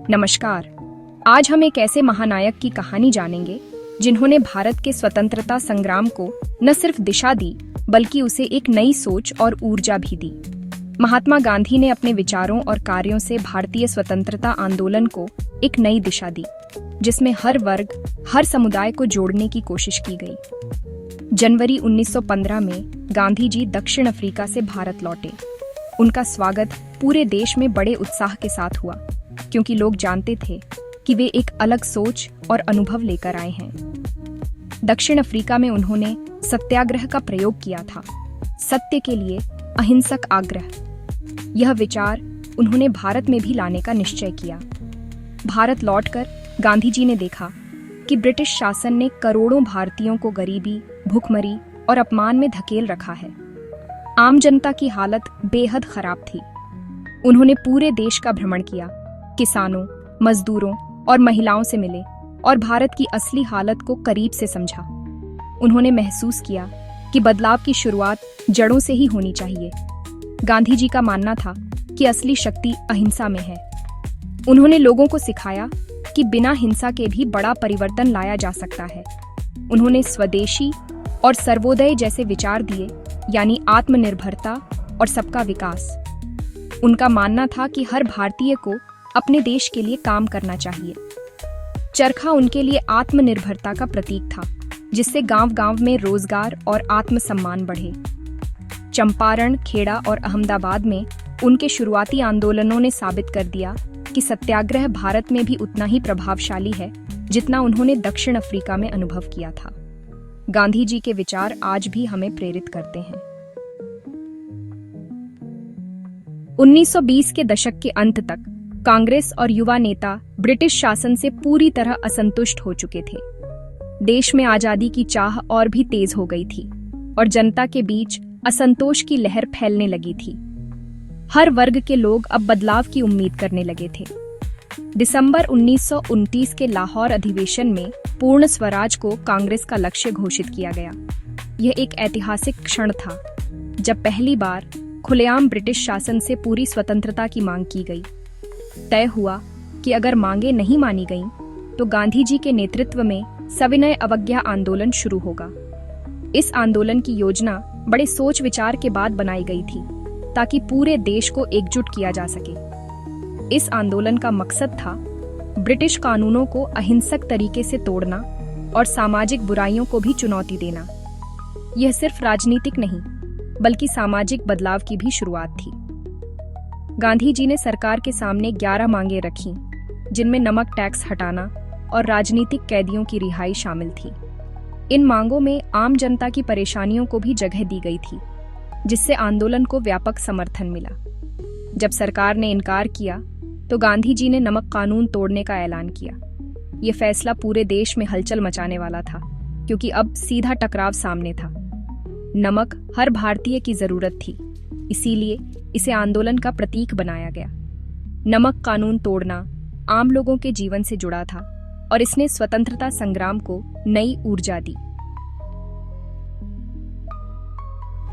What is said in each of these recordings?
नमस्कार। आज हम एक ऐसे महानायक की कहानी जानेंगे जिन्होंने भारत के स्वतंत्रता संग्राम को न सिर्फ दिशा दी बल्कि उसे एक नई सोच और ऊर्जा भी दी। महात्मा गांधी ने अपने विचारों और कार्यों से भारतीय स्वतंत्रता आंदोलन को एक नई दिशा दी, जिसमें हर वर्ग, हर समुदाय को जोड़ने की कोशिश की गई। जनवरी 1915 में गांधी जी दक्षिण अफ्रीका से भारत लौटे। उनका स्वागत पूरे देश में बड़े उत्साह के साथ हुआ, क्योंकि लोग जानते थे कि वे एक अलग सोच और अनुभव लेकर आए हैं। दक्षिण अफ्रीका में उन्होंने सत्याग्रह का प्रयोग किया था, सत्य के लिए अहिंसक आग्रह। यह विचार उन्होंने भारत में भी लाने का निश्चय किया। भारत लौटकर गांधी जी ने देखा कि ब्रिटिश शासन ने करोड़ों भारतीयों को गरीबी, भूखमरी और अपमान में धकेल रखा है। आम जनता की हालत बेहद खराब थी। उन्होंने पूरे देश का भ्रमण किया, किसानों, मजदूरों और महिलाओं से मिले और भारत की असली हालत को करीब से समझा। उन्होंने महसूस किया कि बदलाव की शुरुआत जड़ों से ही होनी चाहिए। गांधी जी का मानना था कि असली शक्ति अहिंसा में है। उन्होंने लोगों को सिखाया कि बिना हिंसा के भी बड़ा परिवर्तन लाया जा सकता है। उन्होंने स्वदेशी और सर्वोदय जैसे विचार दिए, यानी आत्मनिर्भरता और सबका विकास। उनका मानना था कि हर भारतीय को अपने देश के लिए काम करना चाहिए। चरखा उनके लिए आत्मनिर्भरता का प्रतीक था, जिससे गांव-गांव में रोजगार और आत्मसम्मान बढ़े। चंपारण, खेड़ा और अहमदाबाद में उनके शुरुआती आंदोलनों ने साबित कर दिया कि सत्याग्रह भारत में भी उतना ही प्रभावशाली है जितना उन्होंने दक्षिण अफ्रीका में अनुभव किया था। गांधी जी के विचार आज भी हमें प्रेरित करते हैं। 1920 के दशक के अंत तक कांग्रेस और युवा नेता ब्रिटिश शासन से पूरी तरह असंतुष्ट हो चुके थे। देश में आजादी की चाह और भी तेज हो गई थी और जनता के बीच असंतोष की लहर फैलने लगी थी। हर वर्ग के लोग अब बदलाव की उम्मीद करने लगे थे। दिसंबर 1929 के लाहौर अधिवेशन में पूर्ण स्वराज को कांग्रेस का लक्ष्य घोषित किया गया। यह एक ऐतिहासिक क्षण था जब पहली बार खुलेआम ब्रिटिश शासन से पूरी स्वतंत्रता की मांग की गई। तय हुआ कि अगर मांगे नहीं मानी गईं, तो गांधी जी के नेतृत्व में सविनय अवज्ञा आंदोलन शुरू होगा। इस आंदोलन की योजना बड़े सोच विचार के बाद बनाई गई थी, ताकि पूरे देश को एकजुट किया जा सके। इस आंदोलन का मकसद था ब्रिटिश कानूनों को अहिंसक तरीके से तोड़ना और सामाजिक बुराइयों को भी चुनौती देना। यह सिर्फ राजनीतिक नहीं, बल्कि सामाजिक बदलाव की भी शुरुआत थी। गांधी जी ने सरकार के सामने 11 मांगें रखीं, जिनमें नमक टैक्स हटाना और राजनीतिक कैदियों की रिहाई शामिल थी। इन मांगों में आम जनता की परेशानियों को भी जगह दी गई थी, जिससे आंदोलन को व्यापक समर्थन मिला। जब सरकार ने इनकार किया, तो गांधी जी ने नमक कानून तोड़ने का ऐलान किया। यह फैसला पूरे देश में हलचल मचाने वाला था, क्योंकि अब सीधा टकराव सामने था। नमक हर भारतीय की जरूरत थी, इसीलिए इसे आंदोलन का प्रतीक बनाया गया। नमक कानून तोड़ना आम लोगों के जीवन से जुड़ा था और इसने स्वतंत्रता संग्राम को नई ऊर्जा दी।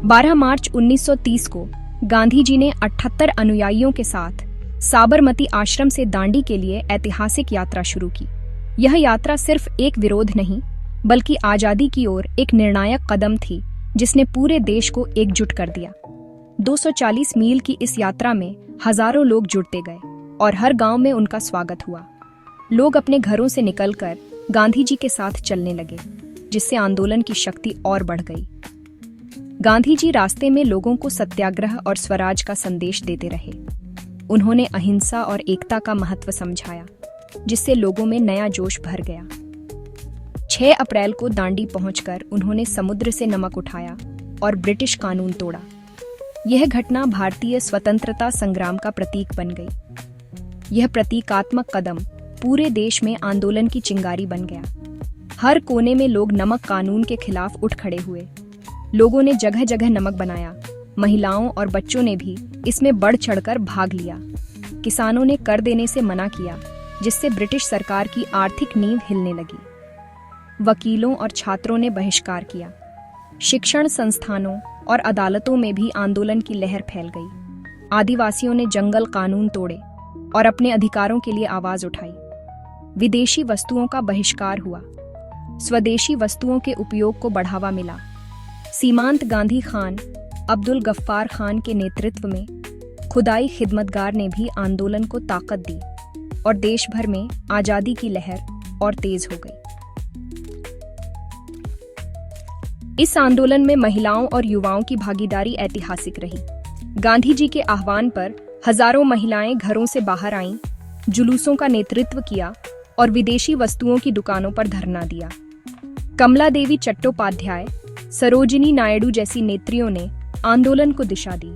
12 मार्च 1930 को गांधी जी ने 78 अनुयायियों के साथ साबरमती आश्रम से दांडी के लिए ऐतिहासिक यात्रा शुरू की। यह यात्रा सिर्फ एक विरोध नहीं, बल्कि आजादी की ओर एक निर्णायक कदम थी, जिसने पूरे देश को एकजुट कर दिया। 240 मील की इस यात्रा में हजारों लोग जुटते गए और हर गांव में उनका स्वागत हुआ। लोग अपने घरों से निकलकर गांधी जी के साथ चलने लगे, जिससे आंदोलन की शक्ति और बढ़ गई। गांधी जी रास्ते में लोगों को सत्याग्रह और स्वराज का संदेश देते रहे। उन्होंने अहिंसा और एकता का महत्व समझाया, जिससे लोगों में नया जोश भर गया। 6 अप्रैल को दांडी पहुंचकर उन्होंने समुद्र से नमक उठाया और ब्रिटिश कानून तोड़ा। यह घटना भारतीय स्वतंत्रता संग्राम का प्रतीक बन गई। यह प्रतीकात्मक कदम पूरे देश में आंदोलन की चिंगारी बन गया। हर कोने में लोग नमक कानून के खिलाफ उठ खड़े हुए। लोगों ने जगह जगह नमक बनाया। महिलाओं और बच्चों ने भी इसमें बढ़ चढ़कर भाग लिया। किसानों ने कर देने से मना किया, जिससे ब्रिटिश सरकार की आर्थिक नींव हिलने लगी। वकीलों और छात्रों ने बहिष्कार किया। शिक्षण संस्थानों और अदालतों में भी आंदोलन की लहर फैल गई। आदिवासियों ने जंगल कानून तोड़े। और अपने अधिकारों के लिए आवाज उठाई। विदेशी वस्तुओं का बहिष्कार हुआ, स्वदेशी वस्तुओं के उपयोग को बढ़ावा मिला। सीमांत गांधी खान अब्दुल गफ्फार खान के नेतृत्व में खुदाई खिदमतगार ने भी आंदोलन को ताकत दी और देश भर में आजादी की लहर और तेज हो गई। इस आंदोलन में महिलाओं और युवाओं की भागीदारी ऐतिहासिक रही। गांधी जी के आह्वान पर हजारों महिलाएं घरों से बाहर आईं, जुलूसों का नेतृत्व किया और विदेशी वस्तुओं की दुकानों पर धरना दिया। कमला देवी चट्टोपाध्याय, सरोजिनी नायडू जैसी नेत्रियों ने आंदोलन को दिशा दी।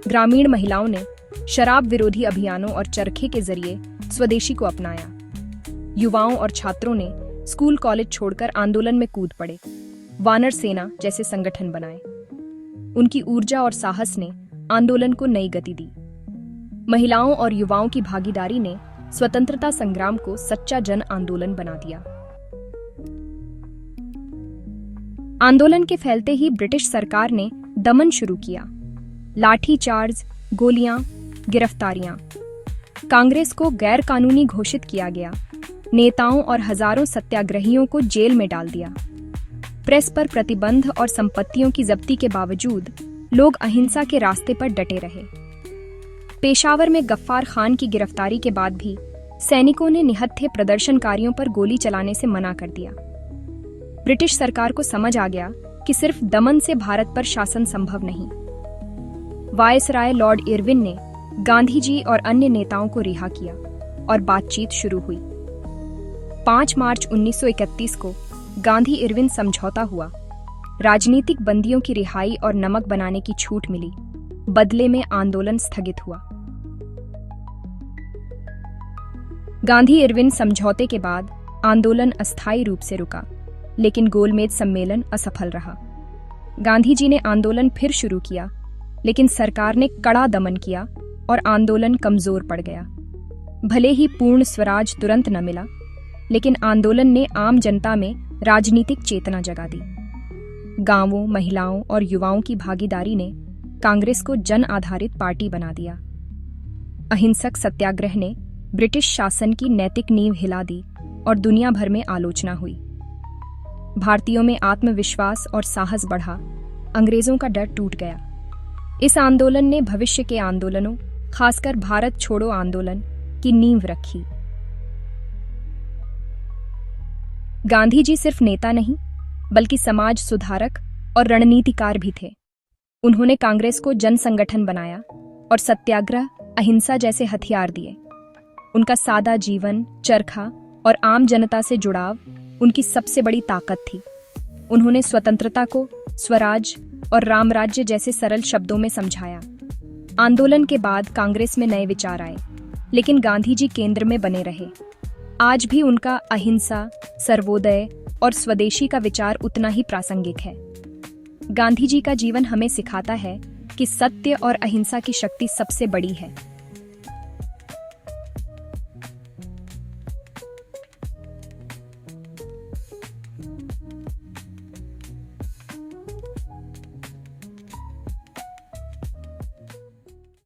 ग्रामीण महिलाओं ने शराब विरोधी अभियानों और चरखे के जरिए स्वदेशी को अपनाया। युवाओं और छात्रों ने स्कूल कॉलेज छोड़कर आंदोलन में कूद पड़े, वानर सेना जैसे संगठन बनाए। उनकी ऊर्जा और साहस ने आंदोलन को नई गति दी। महिलाओं और युवाओं की भागीदारी ने स्वतंत्रता संग्राम को सच्चा जन आंदोलन बना दिया। आंदोलन के फैलते ही ब्रिटिश सरकार ने दमन शुरू किया। लाठीचार्ज, गोलियां, गिरफ्तारियां। कांग्रेस को गैर कानूनी घोषित किया गया। नेताओं और हजारों सत्याग्रहियों को जेल में डाल दिया। प्रेस पर प्रतिबंध और संपत्तियों की जब्ती के बावजूद लोग अहिंसा के रास्ते पर डटे रहे। पेशावर में गफ्फार खान की गिरफ्तारी के बाद भी सैनिकों ने निहत्थे प्रदर्शनकारियों पर गोली चलाने से मना कर दिया। ब्रिटिश सरकार को समझ आ गया कि सिर्फ दमन से भारत पर शासन संभव नहीं। वायसराय लॉर्ड इरविन ने गांधी जी और अन्य नेताओं को रिहा किया और बातचीत शुरू हुई। 5 मार्च 1931 को गांधी इरविन समझौता हुआ। राजनीतिक बंदियों की रिहाई और नमक बनाने की छूट मिली। बदले में आंदोलन स्थगित हुआ। गांधी इरविन समझौते के बाद आंदोलन अस्थायी रूप से रुका, लेकिन गोलमेज सम्मेलन असफल रहा। गांधी जी ने आंदोलन फिर शुरू किया, लेकिन सरकार ने कड़ा दमन किया और आंदोलन कमजोर पड़ गया। भले ही पूर्ण स्वराज तुरंत न मिला, लेकिन आंदोलन ने आम जनता में राजनीतिक चेतना जगा दी। गांवों, महिलाओं और युवाओं की भागीदारी ने कांग्रेस को जन आधारित पार्टी बना दिया। अहिंसक सत्याग्रह ने ब्रिटिश शासन की नैतिक नींव हिला दी और दुनिया भर में आलोचना हुई। भारतीयों में आत्मविश्वास और साहस बढ़ा, अंग्रेजों का डर टूट गया। इस आंदोलन ने भविष्य के आंदोलनों, खासकर भारत छोड़ो आंदोलन की नींव रखी। गांधी जी सिर्फ नेता नहीं, बल्कि समाज सुधारक और रणनीतिकार भी थे। उन्होंने कांग्रेस को जन संगठन बनाया और सत्याग्रह, अहिंसा जैसे हथियार दिए। उनका सादा जीवन, चरखा और आम जनता से जुड़ाव उनकी सबसे बड़ी ताकत थी। उन्होंने स्वतंत्रता को स्वराज और रामराज्य जैसे सरल शब्दों में समझाया। आंदोलन के बाद कांग्रेस में नए विचार आए, लेकिन गांधी जी केंद्र में बने रहे। आज भी उनका अहिंसा, सर्वोदय और स्वदेशी का विचार उतना ही प्रासंगिक है। गांधी जी का जीवन हमें सिखाता है कि सत्य और अहिंसा की शक्ति सबसे बड़ी है।